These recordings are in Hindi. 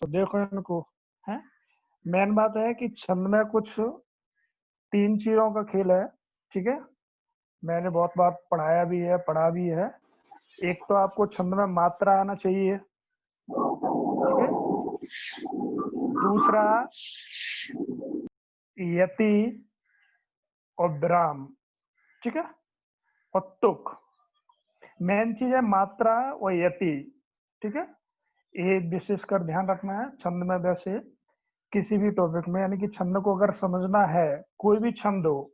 तो देखो इनको है। मेन बात है कि छंद में कुछ 3 चीज़ों का खेल है, ठीक है? मैंने बहुत बार पढ़ाया भी है, पढ़ा भी है। एक तो आपको छंद में मात्रा आना चाहिए, ठीक है? दूसरा यति और विराम, ठीक है? और तुक। मेन चीज है मात्रा और यति, ठीक है? ये विशेषकर ध्यान रखना है छंद में। वैसे किसी भी टॉपिक में, यानी कि छंद को अगर समझना है, कोई भी छंद हो,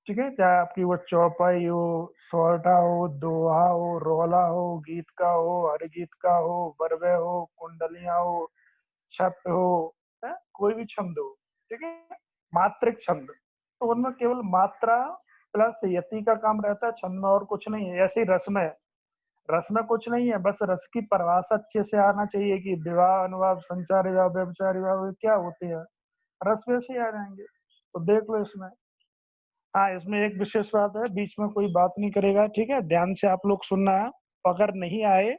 ठीक है, चाहे आपकी वो चौपाई हो, सोरठा हो, दोहा हो, रोला हो, गीत का हो, हर गीत का हो, बरवे हो, कुंडलियां हो, छत हो, है? कोई भी छंद हो, ठीक है, मात्रिक छंद, तो उनमें केवल मात्रा प्लस यति का काम रहता है छंद में, और कुछ नहीं है। ऐसे ही रस में कुछ नहीं है, बस रस की परिभाषा अच्छे से आना चाहिए कि विवाह, अनुवाद, संचार विवाह, व्यभिचार विवाह क्या होते हैं, रस वैसे ही आ जाएंगे। तो देख लो इसमें। हाँ, इसमें एक विशेष बात है, बीच में कोई बात नहीं करेगा, ठीक है? ध्यान से आप लोग सुनना है। अगर नहीं आए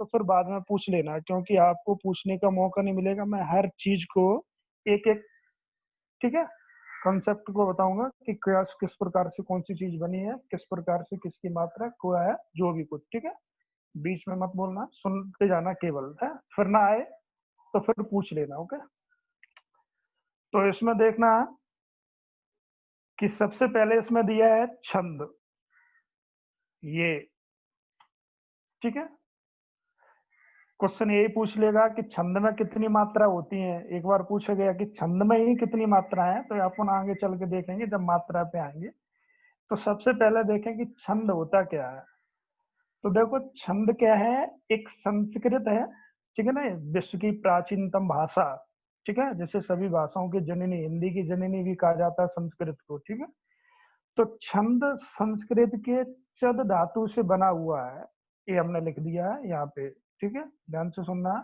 तो फिर बाद में पूछ लेना, क्योंकि आपको पूछने का मौका नहीं मिलेगा। मैं हर चीज को एक-एक, ठीक है, कॉन्सेप्ट को बताऊंगा कि किस प्रकार से कौन सी चीज बनी है, किस प्रकार से किसकी मात्रा क्या है, जो भी कुछ, ठीक है? बीच में मत बोलना, सुनते जाना केवल, है? फिर ना आए तो फिर पूछ लेना, ओके? तो इसमें देखना कि सबसे पहले इसमें दिया है छंद, ये, ठीक है? क्वेश्चन यही पूछ लेगा कि छंद में कितनी मात्रा होती है। एक बार पूछा गया कि छंद में ही कितनी मात्रा है, तो अपन आगे चल के देखेंगे जब मात्रा पे आएंगे। तो सबसे पहले देखें कि छंद होता क्या है। तो देखो छंद क्या है, एक संस्कृत है, ठीक है ना, विश्व की प्राचीनतम भाषा, ठीक है, जैसे सभी भाषाओं की जननी, हिंदी की जननी भी कहा जाता है संस्कृत को, ठीक है? तो छंद संस्कृत के चद धातु से बना हुआ है, ये हमने लिख दिया है यहाँ पे, ठीक है? ध्यान से सुनना।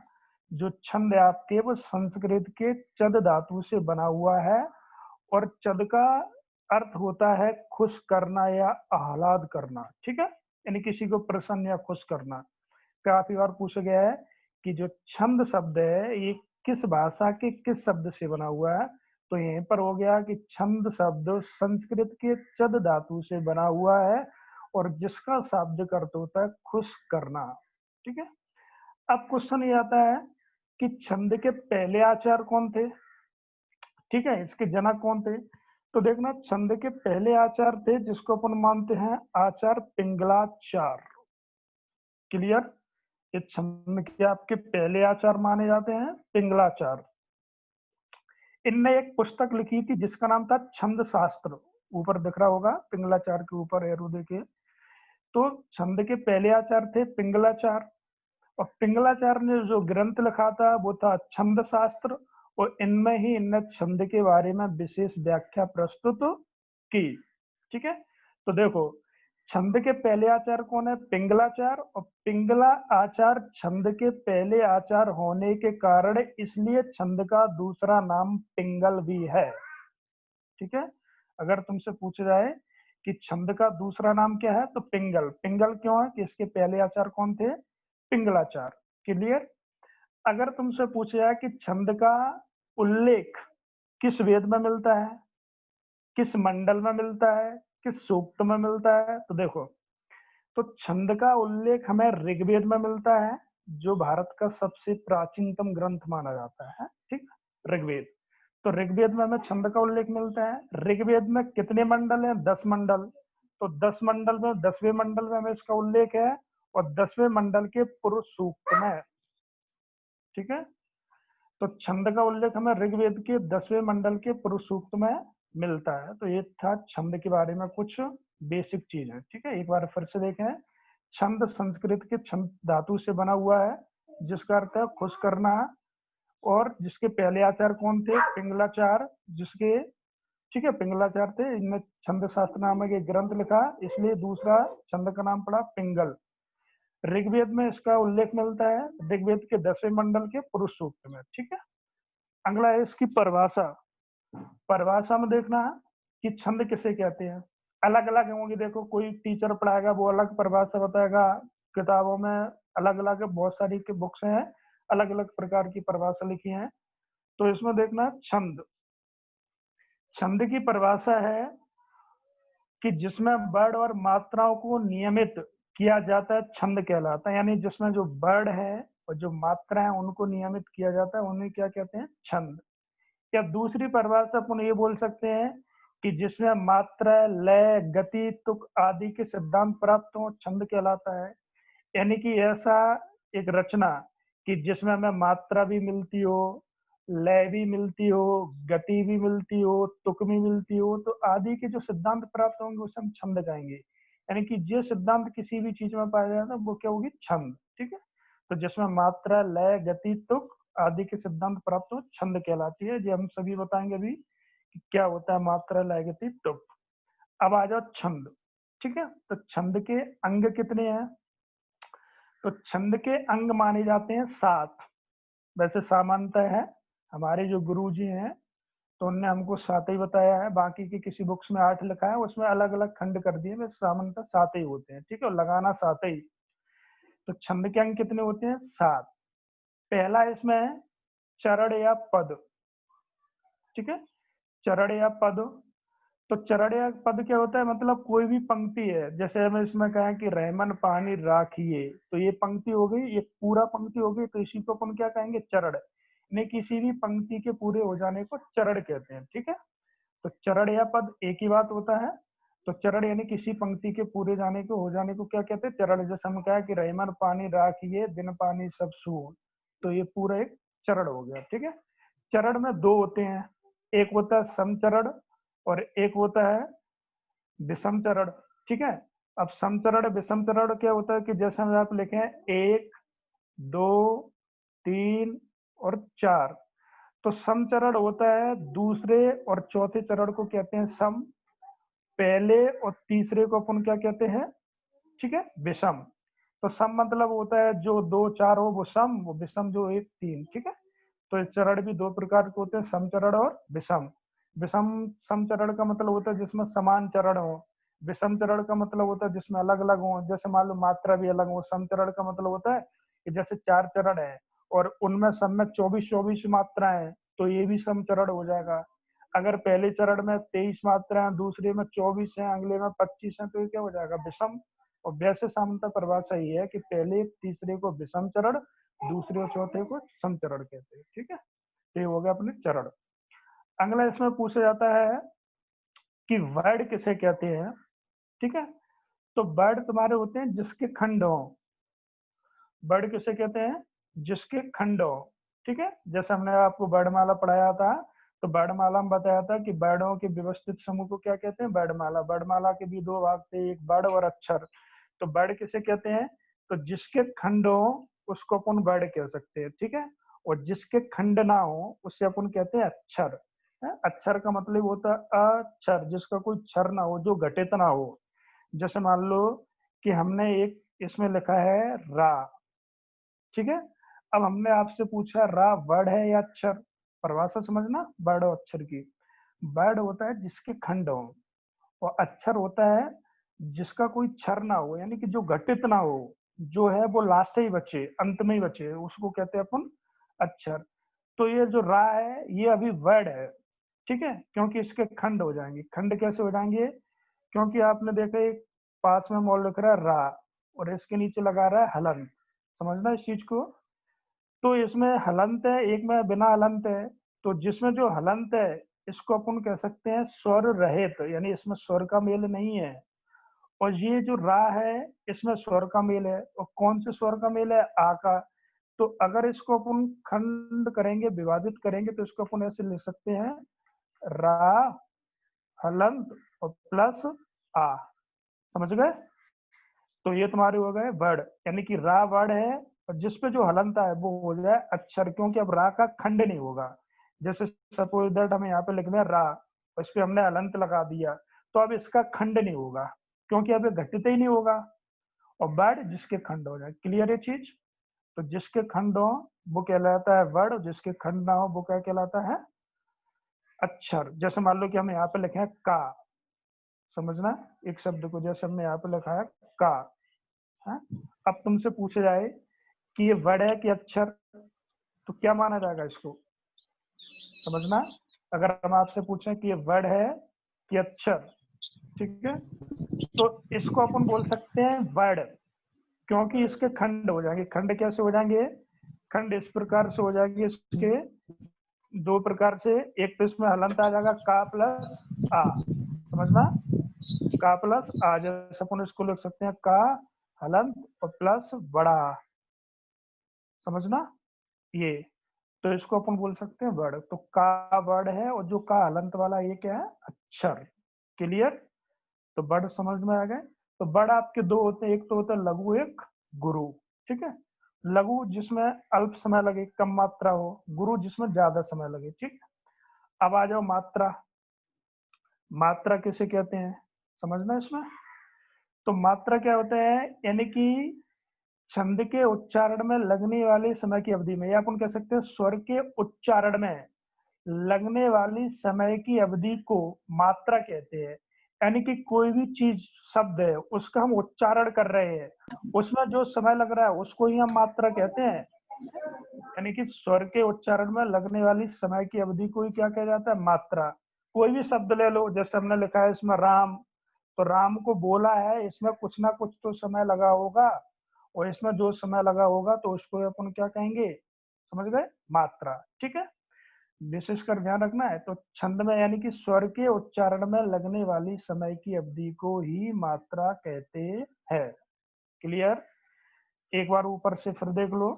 जो छंद है आपके, वो संस्कृत के चद धातु से बना हुआ है, और चद का अर्थ होता है खुश करना या आह्लाद करना, ठीक है, यानी किसी को प्रसन्न या खुश करना। काफी बार पूछा गया है कि जो छंद शब्द है ये किस भाषा के किस शब्द से बना हुआ है। तो यहीं पर हो गया कि छंद शब्द संस्कृत के चद धातु से बना हुआ है, और जिसका शाब्दिक अर्थ होता है खुश करना, ठीक है? अब क्वेश्चन ये आता है कि छंद के पहले आचार कौन थे, ठीक है, इसके जनक कौन थे? तो देखना, छंद के पहले आचार थे जिसको अपन मानते हैं आचार पिंगलाचार। क्लियर? ये छंद के आपके पहले आचार माने जाते हैं पिंगलाचार। इनने एक पुस्तक लिखी थी जिसका नाम था छंद शास्त्र, ऊपर दिख रहा होगा पिंगलाचार के ऊपर एरो देके। तो छंद के पहले आचार थे पिंगलाचार, और पिंगलाचार्य ने जो ग्रंथ लिखा था वो था छंद शास्त्र, और इनमें ही इनने छंद के बारे में विशेष व्याख्या प्रस्तुत की, ठीक है? तो देखो, छंद के पहले आचार कौन है? पिंगलाचार। और पिंगला आचार छंद के पहले आचार होने के कारण इसलिए छंद का दूसरा नाम पिंगल भी है, ठीक है? अगर तुमसे पूछा जाए कि छंद का दूसरा नाम क्या है, तो पिंगल। पिंगल क्यों है? कि इसके पहले आचार कौन थे? पिंगलाचार। क्लियर? अगर तुमसे पूछा जाए कि छंद का उल्लेख किस वेद में मिलता है, किस मंडल में मिलता है, किस सूक्त में मिलता है, तो देखो, तो छंद का उल्लेख हमें ऋग्वेद में मिलता है, जो भारत का सबसे प्राचीनतम ग्रंथ माना जाता है, ठीक? ऋग्वेद। तो ऋग्वेद में हमें छंद का उल्लेख मिलता है। ऋग्वेद में कितने मंडल हैं? 10 मंडल। तो 10 मंडल में 10वें मंडल में हमें इसका उल्लेख है, और 10वें मंडल के पुरुष सूक्त में, ठीक है? तो छंद का उल्लेख हमें ऋग्वेद के 10वें मंडल के पुरुष सूक्त में मिलता है। तो ये था छंद के बारे में कुछ बेसिक चीज है, ठीक है? एक बार फिर से देखें। छंद संस्कृत के छंद धातु से बना हुआ है, जिसका अर्थ है खुश करना, और जिसके पहले आचार्य कौन थे? पिंगलाचार, जिसके, ठीक है, पिंगलाचार थे। इनने छंद शास्त्र नामक एक ग्रंथ लिखा, इसलिए दूसरा छंद का नाम पड़ा पिंगल। ऋग्वेद में इसका उल्लेख मिलता है, ऋग्वेद के 10वें मंडल के पुरुष सूक्त में, ठीक है? अगला है इसकी परिभाषा। परिभाषा में देखना कि छंद किसे कहते हैं। अलग अलग होंगी, देखो, कोई टीचर पढ़ाएगा वो अलग परिभाषा बताएगा, किताबों में अलग अलग बहुत सारी के बुक्स हैं, अलग अलग प्रकार की परिभाषा लिखी है। तो इसमें देखना छंद, छंद की परिभाषा है कि जिसमें वर्ण और मात्राओं को नियमित किया जाता है छंद कहलाता है। यानी जिसमें जो वर्ण है और जो मात्रा है उनको नियमित किया जाता है उन्हें क्या कहते हैं, छंद। या दूसरी परिभाषा अपन ये बोल सकते हैं कि जिसमें मात्रा, लय, गति, तुक आदि के सिद्धांत प्राप्त हो छंद कहलाता है। यानी कि ऐसा एक रचना कि जिसमें हमें मात्रा भी मिलती हो, लय भी मिलती हो, गति भी मिलती हो, तुक भी मिलती हो, तो आदि के जो सिद्धांत प्राप्त होंगे उसे हम छंद कहेंगे। यानी कि जो सिद्धांत किसी भी चीज में पाया जाता है वो क्या होगी, छंद। ठीक है, तो जिसमें मात्रा, लय, गति, तुक आदि के सिद्धांत प्राप्त हो छंद कहलाती है। जो हम सभी बताएंगे अभी कि क्या होता है मात्रा, लय, गति, तुक। अब आ जाओ छंद। ठीक है, तो छंद के अंग कितने हैं? तो छंद के अंग माने जाते हैं 7। वैसे सामान्यतः है, हमारे जो गुरु जी हैं तो उनने हमको 7 ही बताया है। बाकी की किसी बुक्स में 8 लिखा है, उसमें अलग अलग खंड कर दिए। वैसे सामान्यतः 7 ही होते हैं। ठीक है, लगाना 7 ही। तो छंद के अंग कितने होते हैं? 7। पहला इसमें है चरण या पद। ठीक है, चरण या पद। तो चरण या पद क्या होता है, मतलब कोई भी पंक्ति है। जैसे हमें इसमें कहा कि रहमन पानी राखिए, तो ये पंक्ति हो गई, ये पूरा पंक्ति हो गई, तो इसी को अपन क्या कहेंगे, चरण। ने किसी भी पंक्ति के पूरे हो जाने को चरण कहते हैं। ठीक है, तो चरण या पद एक ही बात होता है। तो चरण यानी किसी पंक्ति के पूरे जाने को हो जाने को क्या कहते हैं, चरण। जैसे हम कहा कि रहमन पानी राखिए दिन पानी सब सून, तो ये पूरा एक चरण हो गया। ठीक है, चरण में 2 होते हैं, एक होता है समचरण और एक होता है विषम चरण। ठीक है, अब समचरण विषम चरण क्या होता है कि जैसे हम आप लिखे हैं 1, 2, 3 और 4। तो समचरण होता है दूसरे और चौथे चरण को कहते हैं सम, पहले और तीसरे को अपन क्या कहते हैं, ठीक है, विषम। तो सम मतलब होता है जो 2, 4 हो वो सम, वो विषम जो 1, 3। ठीक है, तो ये चरण भी 2 प्रकार के होते हैं, समचरण और विषम। विषम समचरण का मतलब होता है जिसमें समान चरण हो। विषम चरण का मतलब होता है जिसमें अलग अलग हो, जैसे मान लो मात्रा भी अलग हो। समचरण का मतलब होता है कि जैसे 4 चरण है और उनमें सब में 24-24 मात्रा है, तो ये भी समचरण हो जाएगा। अगर पहले चरण में 23 मात्रा है, दूसरे में 24 है, अगले में 25 है, तो ये क्या हो जाएगा, विषम। और वैसे सामान्यतः परिभाषा ये है कि पहले तीसरे को विषम चरण, दूसरे और चौथे को समचरण कहते हैं। ठीक है, ये हो गया अपने चरण। अगला इसमें पूछा जाता है कि वर्ड किसे कहते हैं। ठीक है, तो वर्ड तुम्हारे होते हैं जिसके खंड हो। वर्ड किसे कहते हैं, जिसके खंड हो। ठीक है, जैसे हमने आपको वर्णमाला पढ़ाया था, तो वर्णमाला में बताया था कि वर्णों के व्यवस्थित समूह को क्या कहते हैं, वर्णमाला। वर्णमाला के भी 2 भाग थे, एक वर्ण और अक्षर। तो वर्ण किसे कहते हैं, तो जिसके खंड हो उसको अपन वर्ण कह सकते हैं। ठीक है, और जिसके खंड ना हो उसे अपन कहते हैं अक्षर। अक्षर का मतलब होता है अक्षर, जिसका कोई क्षर ना हो, जो घटित ना हो। जैसे मान लो कि हमने एक इसमें लिखा है रा। ठीक है, अब हमने आपसे पूछा रा वर्ड है या अक्षर। परिभाषा समझना वर्ड और अक्षर की। वर्ड होता है जिसके खंड हो, और अक्षर होता है जिसका कोई क्षर ना हो, यानी कि जो घटित ना हो, जो है वो लास्ट ही बचे, अंत में ही बचे, उसको कहते हैं अपन अक्षर। तो ये जो रा है ये अभी वर्ड है। ठीक है, क्योंकि इसके खंड हो जाएंगे। खंड कैसे हो जाएंगे, क्योंकि आपने देखा एक पास में मॉल लिख रहा है रा और इसके नीचे लगा रहा है हलन। समझना इस चीज को। तो इसमें हलंत है, एक में बिना हलंत है। तो जिसमें जो हलंत है इसको अपन कह सकते हैं स्वर रहित, यानी इसमें स्वर का मेल नहीं है। और ये जो रा है इसमें स्वर का मेल है। और कौन से स्वर का मेल है, आ का। तो अगर इसको अपन खंड करेंगे, विभाजित करेंगे, तो इसको अपन ऐसे लिख सकते हैं रा हलंत और प्लस आ। समझ गए। तो ये तुम्हारे हो गए वर्ड, यानी कि रा वर्ड है और जिसपे जो हलंता है वो हो जाए अक्षर, क्योंकि अब रा का खंड नहीं होगा। जैसे सपोज दैट हम यहाँ पे लिख दें रा, उस पे हमने हलंत लगा दिया, तो अब इसका खंड नहीं होगा, क्योंकि अब ये घटित ही नहीं होगा। और वर्ड जिसके खंड हो जाए। क्लियर है चीज। तो जिसके खंड हो वो कहलाता है वर्ड, और जिसके खंड ना हो वो क्या कहलाता है, अक्षर। जैसे मान लो कि हम यहाँ पे लिखे हैं का। समझना एक शब्द को, जैसे हमने यहाँ पे लिखा है का। हाँ? अब तुमसे पूछा जाए कि ये वर्ड है कि अक्षर, तो क्या माना जाएगा इसको, समझना। अगर हम आपसे पूछें कि ये वर्ड है कि अक्षर, ठीक है, तो इसको अपन बोल सकते हैं वर्ड, क्योंकि इसके खंड हो जाएंगे। खंड कैसे हो जाएंगे, खंड इस प्रकार से हो जाएंगे, इसके दो प्रकार से। एक तो इसमें हलंत आ जाएगा का प्लस आ, समझना, का प्लस आ, जैसे अपन इसको लिख सकते हैं का हलंत और प्लस बड़ा, समझना ये। तो इसको अपन बोल सकते हैं वर्ड। तो का वर्ड है और जो का हलंत वाला ये क्या है, अक्षर। क्लियर। तो वर्ड समझ में आ गए। तो वर्ड आपके दो होते हैं, एक तो होता है लघु, एक गुरु, ठीक है। लघु जिसमें अल्प समय लगे, कम मात्रा हो, गुरु जिसमें ज्यादा समय लगे, ठीक। अब आ जाओ मात्रा। मात्रा किसे कहते हैं, समझना इसमें। तो मात्रा क्या होता है, यानी कि छंद के उच्चारण में लगने वाले समय की अवधि में, या अपन कह सकते हैं स्वर के उच्चारण में लगने वाली समय की अवधि को मात्रा कहते हैं। यानी कि कोई भी चीज, शब्द है, उसका हम उच्चारण कर रहे हैं, उसमें जो समय लग रहा है उसको ही हम मात्रा कहते हैं। यानी कि स्वर के उच्चारण में लगने वाली समय की अवधि को ही क्या कहा जाता है, मात्रा। कोई भी शब्द ले लो, जैसे हमने लिखा है इसमें राम, तो राम को बोला है, इसमें कुछ ना कुछ तो समय लगा होगा, और इसमें जो समय लगा होगा तो उसको अपन क्या कहेंगे, समझ गए, मात्रा, ठीक है। विशेषकर ध्यान रखना है। तो छंद में यानी कि स्वर के उच्चारण में लगने वाली समय की अवधि को ही मात्रा कहते हैं। क्लियर। एक बार ऊपर से फिर देख लो।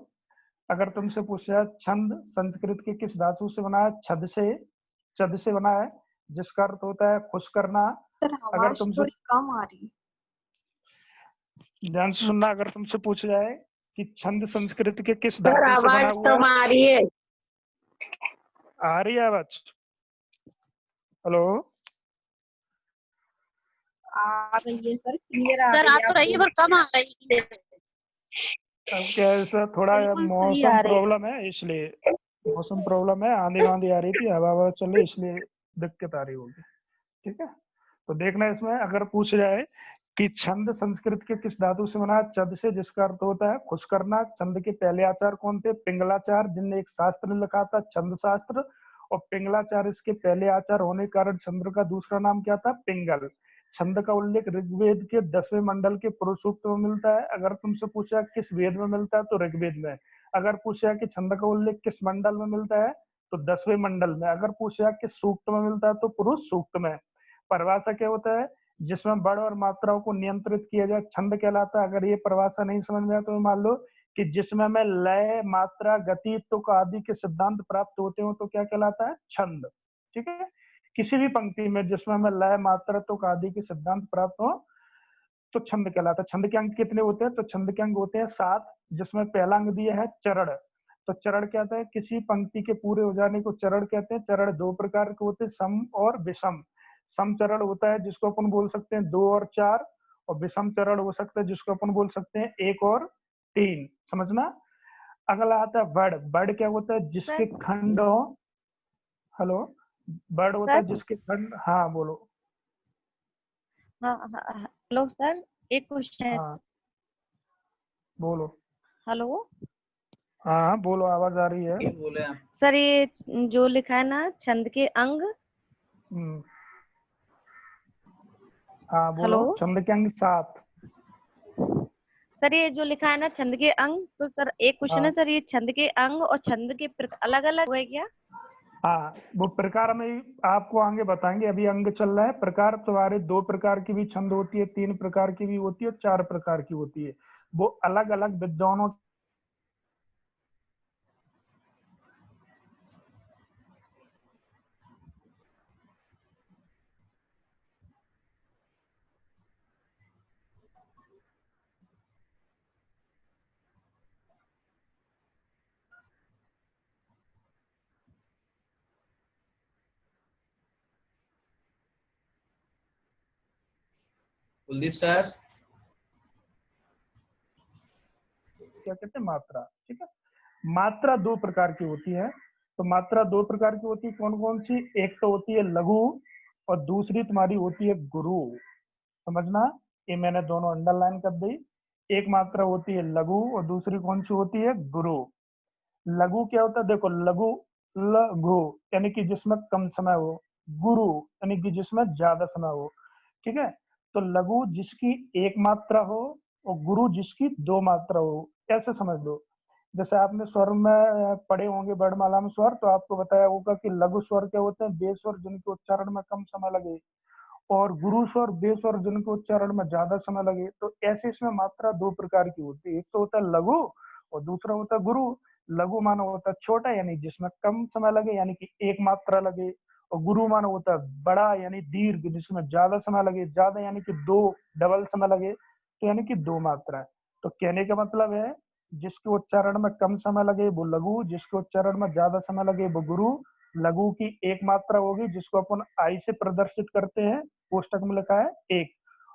अगर तुमसे पूछा छंद संस्कृत के किस धातु से बना है, छद से, छद से बना है, जिसका अर्थ होता है खुश करना। सर अगर आवाज तुमसे, थोड़ी कम आ रही है। ध्यान से सुनना, अगर तुमसे पूछा जाए कि छंद संस्कृत के किस सर धातु से बना आवाज हुआ कम है, आ रही है। आ रही है आवाज, हेलो। आ रही है सर, क्लियर आ सर रही आ है, तो आप रही है पर कम आ रही है। अब क्या है, ऐसा थोड़ा बिल्कुल सही मौसम आ रही है। प्रॉब्लम है, इसलिए मौसम प्रॉब्लम है, आंधी वांधी आ रही थी, हवा हवा चल रही, इसलिए दिक्कत आ रही होगी, ठीक है। तो देखना इसमें, अगर पूछ जाए कि छंद संस्कृत के किस धातु से बना है, छद से, जिसका अर्थ होता है खुश करना। छंद के पहले आचार्य कौन थे, पिंगलाचार्य, जिनने एक शास्त्र लिखा था छंद शास्त्र, और पिंगलाचार्य इसके पहले आचार्य होने के कारण छंद का दूसरा नाम क्या था, पिंगल। छंद का उल्लेख ऋग्वेद के 10वें मंडल के पुरुष सूक्त में मिलता है। अगर तुमसे पूछा किस वेद में मिलता है, तो ऋग्वेद में। अगर पूछा कि छंद का उल्लेख किस मंडल में मिलता है, तो 10वें मंडल में। अगर पूछा किस सूक्त में मिलता है, तो पुरुष सूक्त में। परिभाषा क्या होता है, जिसमें बड़ और मात्राओं को नियंत्रित किया जाए, छंद कहलाता है। अगर ये परिभाषा नहीं समझ में आए तो मान लो कि जिसमें हमें लय, मात्रा, गति, तुक आदि के सिद्धांत प्राप्त होते हो, तो क्या कहलाता है, छंद, ठीक है। किसी भी पंक्ति में जिसमें हमें लय, मात्रा, तुक आदि के सिद्धांत प्राप्त हो, तो छंद कहलाता है। छंद के अंक कितने होते हैं, तो छंद के अंक होते हैं 7, जिसमें पहला अंक दिया है चरण। तो चरण क्या होता है, किसी पंक्ति के पूरे हो जाने को चरण कहते हैं। चरण दो प्रकार के होते हैं, सम और विषम। सम चरण होता है जिसको अपन बोल सकते हैं 2 और 4, और विषम चरण हो सकता है जिसको अपन बोल सकते हैं 1 और 3, समझना। अगला आता है वर्ड। वर्ड क्या होता है, जिसके खंड हो, हेलो, वर्ड होता है सर जिसके खंड, हाँ बोलो। हाँ हाँ हेलो सर, एक क्वेश्चन है। हाँ बोलो। हेलो हाँ बोलो, आवाज आ रही है। बोले आप। सर, ये जो लिखा है ना छंद के अंग, हम्म, हाँ बोलो। हेलो छंद के अंक 7। सर, ये जो लिखा है ना छंद के अंग, तो सर एक क्वेश्चन है हाँ सर, ये छंद के अंग और छंद के अलग अलग है क्या? हाँ, वो प्रकार में आपको आगे बताएंगे, अभी अंग चल रहा है। प्रकार तुम्हारे 2 प्रकार की भी छंद होती है, 3 प्रकार की भी होती है, 4 प्रकार की होती है। वो अलग अलग विद्वानों, कुलदीप सर। क्या कहते हैं, मात्रा, ठीक है। मात्रा 2 प्रकार की होती है। तो मात्रा 2 प्रकार की होती है, कौन कौन सी, एक तो होती है लघु, और दूसरी तुम्हारी होती है गुरु, समझना। ये मैंने दोनों अंडरलाइन कर दी। एक मात्रा होती है लघु और दूसरी कौन सी होती है, गुरु। लघु क्या होता है, देखो लघु, लघु यानी कि जिसमें कम समय हो, गुरु यानी कि जिसमें ज्यादा समय हो। ठीक है, तो लघु जिसकी एक मात्रा हो और गुरु जिसकी दो मात्रा हो, ऐसे समझ लो। जैसे आपने स्वर में पढ़े होंगे वर्णमाला में स्वर, तो आपको बताया होगा कि लघु स्वर क्या होते हैं, बेस्वर जिनके उच्चारण में कम समय लगे, और गुरु स्वर बेस्वर जिनके उच्चारण में ज्यादा समय लगे। तो ऐसे इसमें मात्रा दो प्रकार की होती है, एक तो होता है लघु और दूसरा होता है गुरु। लघु माना होता है छोटा यानी जिसमें कम समय लगे यानी कि एक मात्रा लगे, और गुरु माना होता है बड़ा यानी दीर्घ जिसमें ज्यादा समय लगे, ज्यादा यानी कि दो डबल समय लगे, तो यानी कि दो मात्रा है। तो कहने का मतलब है जिसके उच्चारण में कम समय लगे वो लघु, जिसके उच्चारण में ज्यादा समय लगे वो गुरु। लघु की एक मात्रा होगी जिसको अपन आई से प्रदर्शित करते हैं, कोष्टक में लिखा है एक,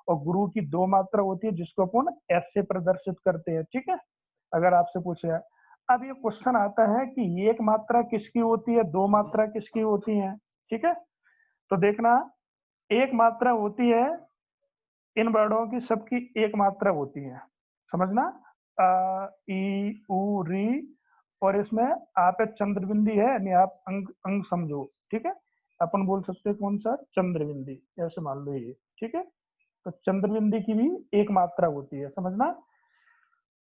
और गुरु की दो मात्रा होती है जिसको अपन एस से प्रदर्शित करते हैं। ठीक है, अगर आपसे पूछे है। अब ये क्वेश्चन आता है कि एक मात्रा किसकी होती है, दो मात्रा किसकी होती है। ठीक है, तो देखना, एक मात्रा होती है, इन वर्णों की सबकी एक मात्रा होती है, समझना। अ, ई उ री, और इसमें आप एक चंद्रबिंदी है यानी आप अंग अंग समझो। ठीक है, अपन बोल सकते हैं कौन सा, चंद्रबिंदी, ऐसे मान लो ये। ठीक है, तो चंद्रबिंदी की भी एक मात्रा होती है, समझना।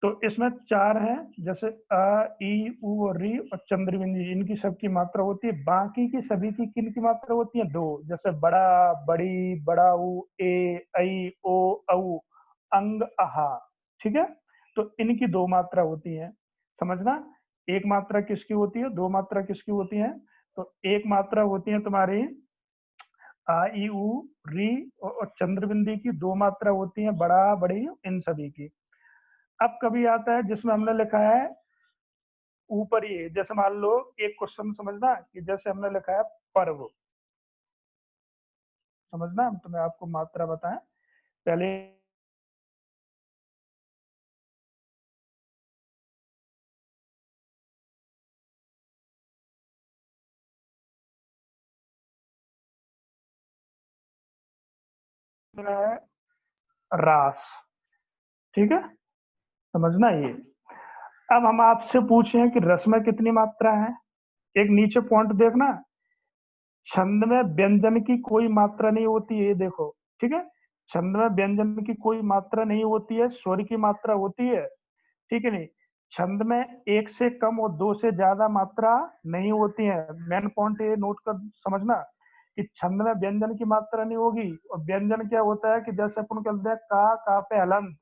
तो इसमें चार हैं, जैसे अ ई उ और री और चंद्रबिंदी, इनकी सबकी मात्रा होती है। बाकी की सभी की किन की मात्रा होती है, दो, जैसे बड़ा, बड़ी, बड़ाऊ, ए, ऐ, ओ, औ, अंग, अहा। ठीक है, तो इनकी दो मात्रा होती है, समझना। एक मात्रा किसकी होती है, दो मात्रा किसकी होती है। तो एक मात्रा होती है तुम्हारी आ ई उ री, और चंद्रबिंदी की दो मात्रा होती है, बड़ा, बड़ी, इन सभी की। अब कभी आता है जिसमें हमने लिखा है ऊपर ही, जैसे मान लो एक क्वेश्चन समझना कि जैसे हमने लिखा है पर्व, समझना, तो मैं आपको मात्रा बताएं पहले। है रास। ठीक है, समझना ये। अब हम आपसे पूछें कि रस में कितनी मात्रा है, एक नीचे पॉइंट देखना, छंद में व्यंजन की कोई मात्रा नहीं होती है, ये देखो। ठीक है, छंद में व्यंजन की कोई मात्रा नहीं होती है, स्वर की मात्रा होती है। ठीक है, नहीं, छंद में एक से कम और दो से ज्यादा मात्रा नहीं होती है। मेन पॉइंट ये नोट कर समझना कि छंद में व्यंजन की मात्रा नहीं होगी, और व्यंजन क्या होता है कि जैसे अपन कहते हैं का पे हलंत,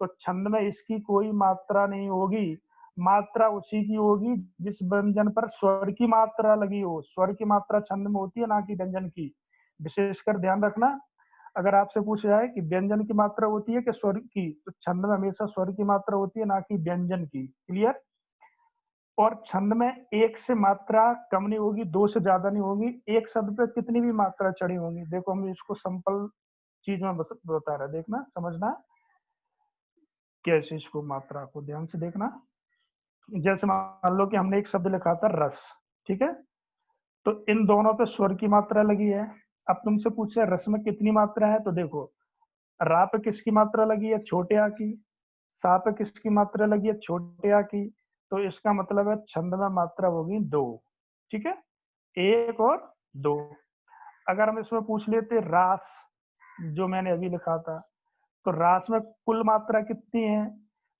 तो छंद में इसकी कोई मात्रा नहीं होगी। मात्रा उसी की होगी जिस व्यंजन पर स्वर की मात्रा लगी हो। स्वर की मात्रा छंद में होती है, ना कि व्यंजन की, विशेषकर ध्यान रखना। अगर आपसे पूछा जाए कि व्यंजन की मात्रा होती है कि स्वर की, तो छंद में हमेशा स्वर की मात्रा होती है, ना कि व्यंजन की। क्लियर। और छंद में एक से मात्रा कम नहीं होगी, दो से ज्यादा नहीं होगी। एक शब्द पे कितनी भी मात्रा चढ़ी होगी, देखो हम इसको सिंपल चीज में बता रहे, देखना, समझना कैसे इसको, मात्रा को ध्यान से देखना। जैसे मान लो कि हमने एक शब्द लिखा था रस। ठीक है, तो इन दोनों पे स्वर की मात्रा लगी है। अब तुमसे पूछे रस में कितनी मात्रा है, तो देखो रा पे किसकी मात्रा लगी है, छोटे आ की। सा पे किसकी मात्रा लगी है, छोटे आ की। तो इसका मतलब है छंद में मात्रा होगी दो। ठीक है, एक और दो। अगर हम इसमें पूछ लेते रास, जो मैंने अभी लिखा था, तो रास में कुल मात्रा कितनी है।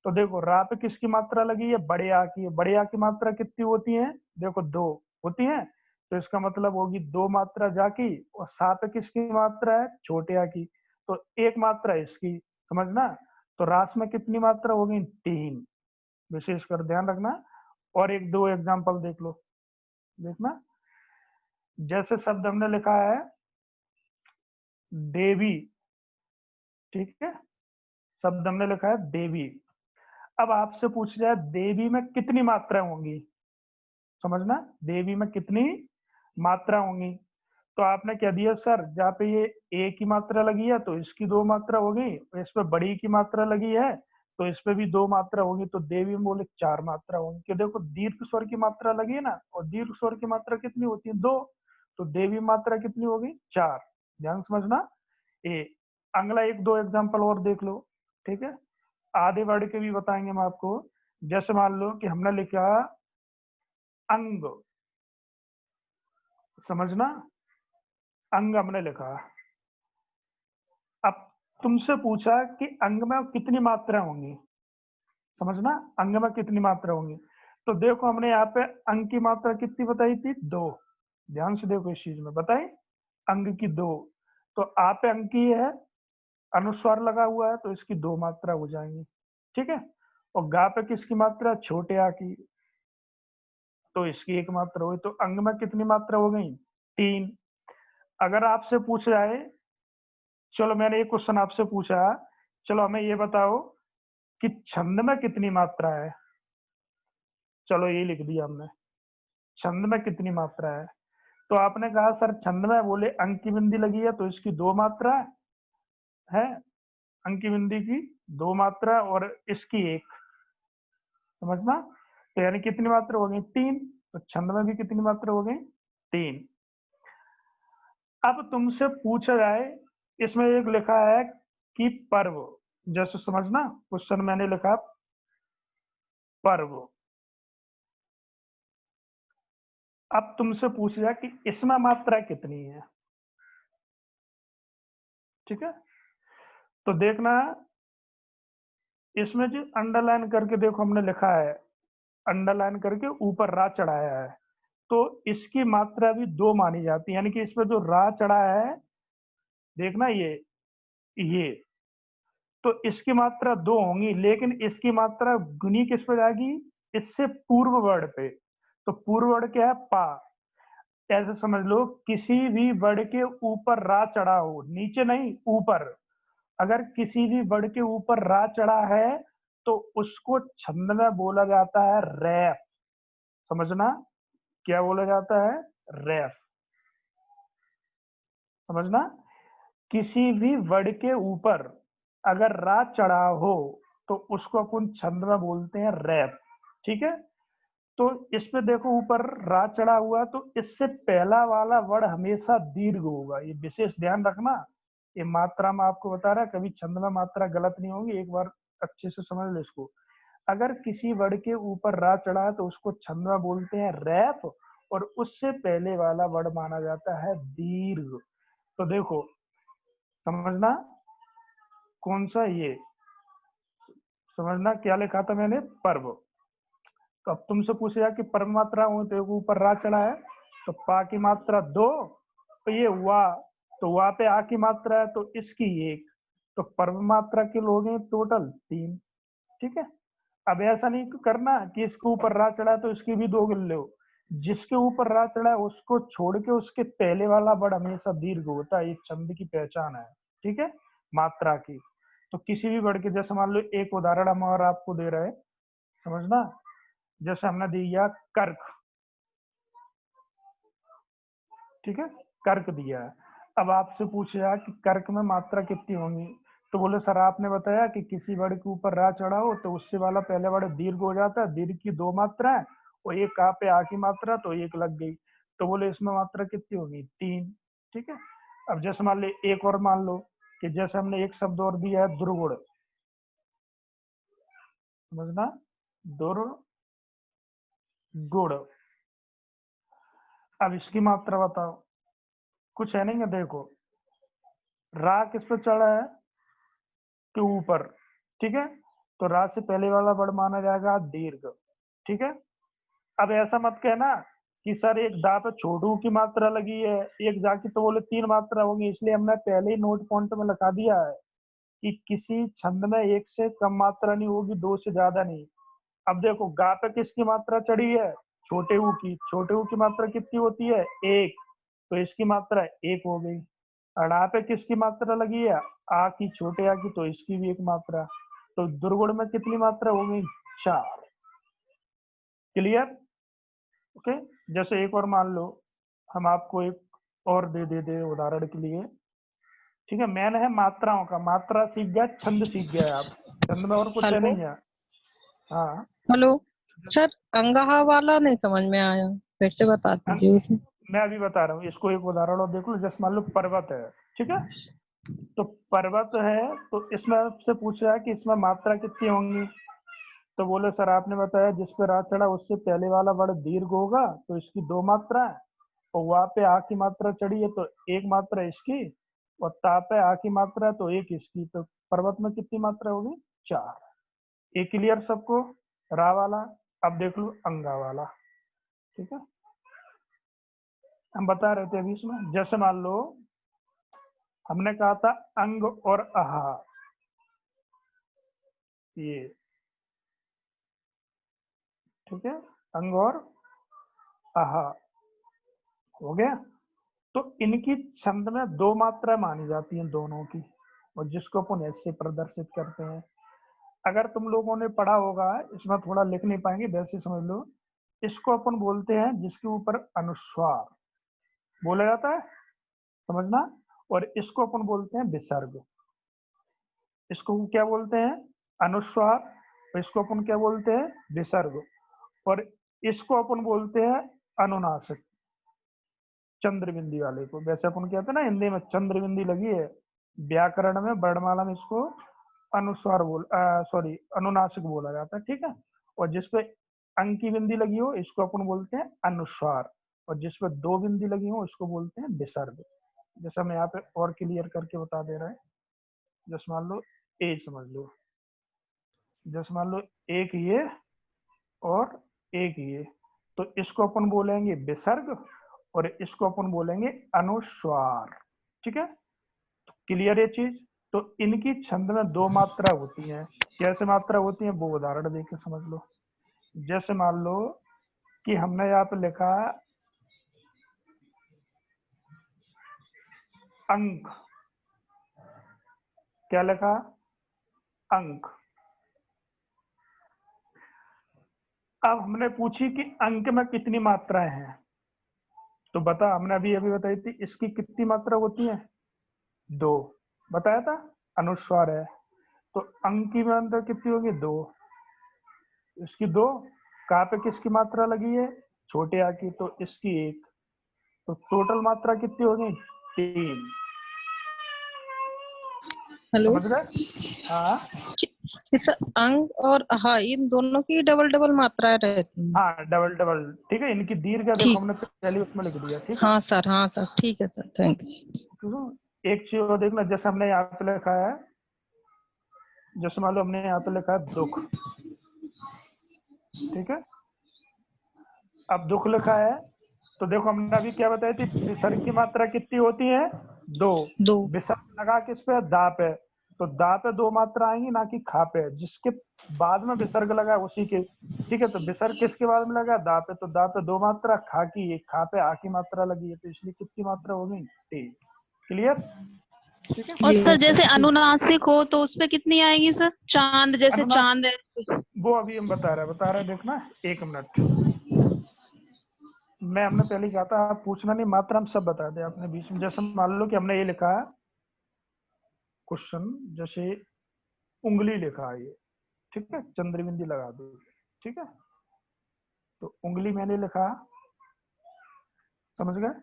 तो देखो रा पे किसकी मात्रा लगी है, बड़े आ की। बड़े आ की मात्रा कितनी होती है, देखो दो होती है। तो इसका मतलब होगी दो मात्रा जा की, और सा पे किसकी मात्रा है, छोटे आ की। तो एक मात्रा इसकी, समझना। तो रास में कितनी मात्रा होगी, तीन, विशेषकर ध्यान रखना। और एक दो एग्जांपल देख लो, देखना। जैसे शब्द हमने लिखा है देवी। ठीक है, शब्द हमने लिखा है देवी। अब आपसे पूछ जाए देवी में कितनी मात्रा होंगी, समझना, देवी में कितनी मात्रा होंगी। तो आपने क्या दिया सर, जहाँ पे ये ए की मात्रा लगी है तो इसकी दो मात्रा होगी, इस पे बड़ी की मात्रा लगी है तो इस पे भी दो मात्रा होगी, तो देवी में बोले चार मात्रा होंगी। कि देखो दीर्घ स्वर की मात्रा लगी है ना, और दीर्घ स्वर की मात्रा कितनी होती है, दो। तो देवी मात्रा कितनी होगी, चार। ध्यान समझना। ए, अगला एक दो एग्जाम्पल और देख लो। ठीक है, आधे वर्ड के भी बताएंगे हम आपको। जैसे मान लो कि हमने लिखा अंग, समझना, अंग हमने लिखा। अब तुमसे पूछा कि अंग में कितनी मात्रा होंगी, समझना, अंग में कितनी मात्रा होंगी। तो देखो हमने यहाँ पे अंग की मात्रा कितनी बताई थी, 2। ध्यान से देखो इस चीज में बताई, अंग की 2। तो आ पे अंग की है, अनुस्वार लगा हुआ है तो इसकी 2 मात्रा हो जाएंगी, ठीक है। और गा पे किसकी मात्रा, छोटे आ की, तो इसकी 1 मात्रा हुई। तो अंग में कितनी मात्रा हो गई, 3। अगर आपसे पूछा जाए, चलो मैंने एक क्वेश्चन आपसे पूछा, चलो हमें ये बताओ कि छंद में कितनी मात्रा है। चलो ये लिख दिया हमने, छंद में कितनी मात्रा है। तो आपने कहा सर छंद में, बोले अंक की बिंदी लगी है तो इसकी 2 मात्रा है, अंक की बिंदी की 2 मात्रा और इसकी 1, समझना। तो यानी कितनी मात्रा हो गई, 3। तो छंद में भी कितनी मात्रा हो गई, 3। अब तुमसे पूछा जाए, इसमें एक लिखा है कि पर्व, जैसे समझना क्वेश्चन मैंने लिखा पर्व। अब तुमसे पूछा जाए कि इसमें मात्रा कितनी है, ठीक है। तो देखना इसमें जो अंडरलाइन करके देखो हमने लिखा है, अंडरलाइन करके ऊपर रा चढ़ाया है, तो इसकी मात्रा भी 2 मानी जाती है। यानी कि इसमें जो रा चढ़ा है, देखना ये तो इसकी मात्रा 2 होंगी, लेकिन इसकी मात्रा गुनी किस पे जाएगी, इससे पूर्व वर्ड पे। तो पूर्व वर्ड क्या है, पा। ऐसे समझ लो किसी भी वर्ड के ऊपर रा चढ़ा हो, नीचे नहीं ऊपर, अगर किसी भी वर्ड के ऊपर रा चढ़ा है तो उसको छंद में बोला जाता है रैफ, समझना, क्या बोला जाता है, रैफ, समझना। किसी भी वर्ड के ऊपर अगर रा चढ़ा हो तो उसको अपन छंद में बोलते हैं रैफ, ठीक है। तो इसमें देखो ऊपर रा चढ़ा हुआ, तो इससे पहला वाला वर्ड हमेशा दीर्घ होगा, ये विशेष ध्यान रखना। ये मात्रा में आपको बता रहा है, कभी छंद में मात्रा गलत नहीं होगी, एक बार अच्छे से समझ लो इसको। अगर किसी वर्ड के ऊपर रा चढ़ा है तो उसको छंद में बोलते हैं रैफ, और उससे पहले वाला वर्ड माना जाता है दीर्घ। तो देखो समझना, कौन सा, ये समझना क्या लिखा था मैंने, पर्व। तो अब तुमसे पूछेगा कि पर्व मात्रा हो, तो ऊपर रा चढ़ा है तो पा की मात्रा 2, तो ये वा, तो वा पे आ की मात्रा है तो इसकी 1, तो पर्व मात्रा के लोग हैं टोटल 3, ठीक है। अब ऐसा नहीं करना कि इसके ऊपर रा चढ़ा है तो इसकी भी 2 गिन लो, जिसके ऊपर रा चढ़ा है उसको छोड़ के उसके पहले वाला वर्ड हमेशा दीर्घ होता है, ये छंद की पहचान है, ठीक है, मात्रा की। तो किसी भी वर्ड के, जैसे मान लो एक उदाहरण हम और आपको दे रहे हैं, समझना, जैसे हमने दिया कर्क, ठीक है, कर्क दिया है। अब आपसे पूछा कि कर्क में मात्रा कितनी होंगी, तो बोले सर आपने बताया कि किसी वर्ड के ऊपर रा चढ़ा हो तो उससे वाला पहले वर्ड दीर्घ हो जाता है, दीर्घ की 2 मात्रा है और एक का पे आ की मात्रा, तो 1 लग गई। तो बोले इसमें मात्रा कितनी होगी, 3, ठीक है। अब जैसे मान लो एक और मान लो कि जैसे हमने एक शब्द और दिया है दुर्गुण, समझना, दुर्गुण। अब इसकी मात्रा बताओ, कुछ है नहीं है, देखो रा किस पे चढ़ा है, के ऊपर, ठीक है, तो रा से पहले वाला वर्ड माना जाएगा दीर्घ, ठीक है। अब ऐसा मत कहना कि सर एक दा पे छोटू की मात्रा लगी है, एक जा की, तो बोले 3 मात्रा होगी, इसलिए हमने पहले ही नोट पॉइंट में लिखा दिया है कि किसी छंद में 1 से कम मात्रा नहीं होगी, 2 से ज्यादा नहीं। अब देखो गा पे किसकी मात्रा चढ़ी है, छोटे ऊ की, छोटे ऊ की मात्रा कितनी होती है, 1, तो इसकी मात्रा 1 हो गई। अड़ा पे किसकी मात्रा लगी है, आ की, छोटे आ की, तो इसकी भी 1 मात्रा। तो दुर्गुण में कितनी मात्रा हो गई, 4। Clear, okay. जैसे एक और मान लो, हम आपको एक और दे दे उदाहरण के लिए, ठीक है। मैन है मात्राओं का, मात्रा सीख गया, छंद सीख गया आप, छंद में और कुछ है हेलो नहीं है। हाँ, हेलो सर, अंगहा वाला नहीं समझ में आया, फिर से बता दीजिए उसे। मैं अभी बता रहा हूँ, इसको एक उदाहरण और देख लो। जैसे मान लो पर्वत है, ठीक है, तो पर्वत है, तो इसमें आपसे पूछ रहा है कि इसमें मात्रा कितनी होंगी, तो बोले सर आपने बताया जिस पे रा चढ़ा उससे पहले वाला वर्ड दीर्घ होगा तो इसकी 2 मात्रा है, और वहां पे आ की मात्रा चढ़ी है तो 1 मात्रा इसकी, और ता पे आ की मात्रा है तो 1 इसकी, तो पर्वत में कितनी मात्रा होगी? 4। ये क्लियर सबको? रा वाला। अब देख लो अंगा वाला। ठीक है, हम बता रहे थे अभी इसमें, जैसे मान लो हमने कहा था अंग और आहा, ये ठीक है, अंग और आहा हो गया। तो इनकी छंद में 2 मात्रा मानी जाती हैं दोनों की, और जिसको अपन ऐसे प्रदर्शित करते हैं। अगर तुम लोगों ने पढ़ा होगा, इसमें थोड़ा लिख नहीं पाएंगे, वैसे समझ लो, इसको अपन बोलते हैं जिसके ऊपर अनुस्वार बोला जाता है, समझना, और इसको अपन बोलते हैं विसर्ग। इसको क्या बोलते हैं? अनुस्वार, और इसको अपन क्या बोलते हैं? विसर्ग, और इसको अपन बोलते हैं अनुनासिक, चंद्रबिंदी वाले को। वैसे अपन कहते हैं ना हिंदी में चंद्रबिंदी लगी है, व्याकरण में वर्णमाला में इसको अनुस्वार सॉरी अनुनासिक बोला जाता है। ठीक है, और जिसपे अंक की बिंदी लगी हो इसको अपन बोलते हैं अनुस्वार, और जिसपे 2 बिंदी लगी हो इसको बोलते हैं विसर्ग। जैसे हम यहाँ पे और क्लियर करके बता दे रहे हैं, जैसे मान लो ए समझ लो, जैसे मान लो एक ये और एक ये, तो इसको अपन बोलेंगे विसर्ग, और इसको अपन बोलेंगे अनुस्वार। ठीक है, क्लियर ये चीज? तो इनकी छंद में 2 मात्रा होती हैं। कैसे मात्रा होती है वो उदाहरण देके समझ लो। जैसे मान लो कि हमने यहाँ पे लिखा अंक, क्या लिखा? अंक। अब हमने पूछी कि अंक में कितनी मात्राएं हैं, तो बता, हमने अभी अभी बताई थी इसकी कितनी मात्रा होती है? 2 बताया था, अनुस्वार है तो अंक की में अंदर कितनी होगी? 2। इसकी 2, कहाँ पे किसकी मात्रा लगी है? छोटे आ की, तो इसकी 1, तो टोटल मात्रा कितनी होगी? 3। हेलो समझ गए? हाँ इस अंग और हा इन दोनों की डबल डबल मात्राएं रहती हैं। हाँ, डबल डबल। ठीक है, इनकी दीर्घ का देखो ठीक, हमने पहले उसमें लिख दिया। ठीक है, हाँ सर ठीक है सर, थैंक यू। क्योंकि एक चीज और देखना, जैसे हमने यहाँ पे लिखा है, जैसे मान लो हमने यहाँ पे लिखा है दुख। ठीक है, अब दुख लिखा है तो देखो हमने अभी क्या बताई थी, विसर्ग की मात्रा कितनी होती है? 2। 2, विसर्ग लगा किस पे? दा पे, तो दा पे 2 मात्रा आएंगी, ना कि खा पे। जिसके बाद में विसर्ग लगा उसी के। ठीक है, तो विसर्ग किसके बाद में लगा? दा पे, तो दा पे 2 मात्रा, खा की 1, खा पे आ की मात्रा लगी है, तो इसलिए कितनी मात्रा होगी? 3। क्लियर? ठीक है, और सर क्लियर जैसे सर। अनुनासिक हो तो उसपे कितनी आएगी सर? चांद, जैसे अनुनाद चांद है। वो अभी हम बता रहे देखना, 1 मिनट। मैं हमने पहले कहा था, आप पूछना नहीं, मात्रा हम सब बता दें आपने बीच में। जैसे मान लो कि हमने ये लिखा है क्वेश्चन, जैसे उंगली लिखा है ये, ठीक है, चंद्रबिंदी लगा दो। ठीक है, तो उंगली मैंने लिखा, समझ गए?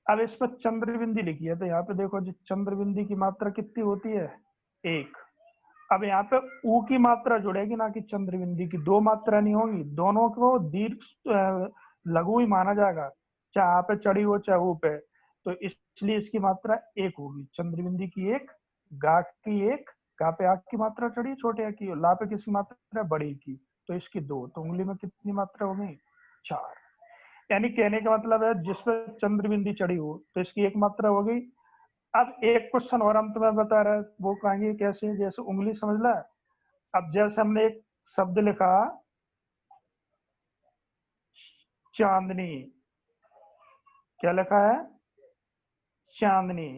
अब इस पर चंद्रबिंदी लिखी है, तो यहाँ पे देखो जी चंद्रबिंदी की मात्रा कितनी होती है? 1। अब यहाँ पे ऊ की मात्रा जुड़ेगी, ना कि चंद्रबिंदी की। 2 मात्रा नहीं होगी, दोनों को दीर्घ लघु ही माना जाएगा, चाहे आ पे चढ़ी हो चाहे ऊ पे। तो इसलिए इसकी मात्रा 1 होगी, चंद्रबिंदी की 1, गा की 1, गा पे आग की मात्रा चढ़ी छोटे आ की, ला पे किसकी मात्रा? बड़ी की, तो इसकी 2। तो उंगली में कितनी मात्रा होगी? 4। यानी कहने का मतलब है जिस पे चंद्रबिंदी चढ़ी हो तो इसकी 1 मात्रा हो गई। अब एक क्वेश्चन और हम तुम्हें बता रहे हैं, वो कहेंगे कैसे? जैसे उंगली समझ ला। अब जैसे हमने एक शब्द लिखा चांदनी, क्या लिखा है? चांदनी।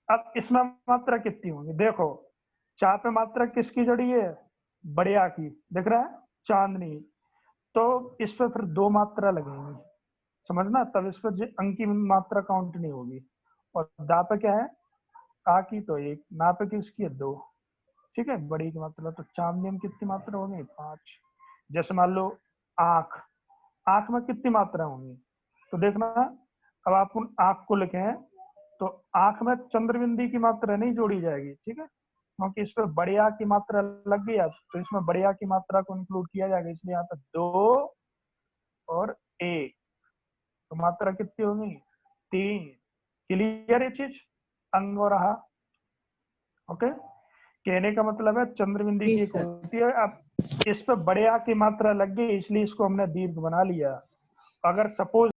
अब इसमें मात्रा कितनी होगी? देखो, चा पे मात्रा किसकी जड़ी है? बढ़िया की, दिख रहा है? चांदनी। तो इस पे फिर 2 मात्रा लगेंगी, समझना, तब इस पर अंक की मात्रा काउंट नहीं होगी। और दा पे क्या है? आ की, तो 1, ना पे किसकी है? 2। ठीक है, बड़ी की मात्रा। तो चांदनी में कितनी मात्रा होगी? 5। जैसे मान लो आंख, आंख में कितनी मात्रा होंगी? तो देखना, अब आप उन आंख को लिखे हैं तो आंख में चंद्रबिंदी की मात्रा नहीं जोड़ी जाएगी। ठीक है, क्योंकि इस पे बड़े आ की मात्रा लग गया तो इसमें बड़े आ की मात्रा को इंक्लूड किया जाएगा, इसलिए यहाँ पे 2 और 1, तो मात्रा कितनी होगी 3। क्लियर ये चीज, अंग और आहा। ओके, कहने का मतलब है चंद्रबिंदी जी की एक सर। होती है, अब इस पे बड़े आ की मात्रा लग गई इसलिए इसको हमने दीर्घ बना लिया। अगर सपोज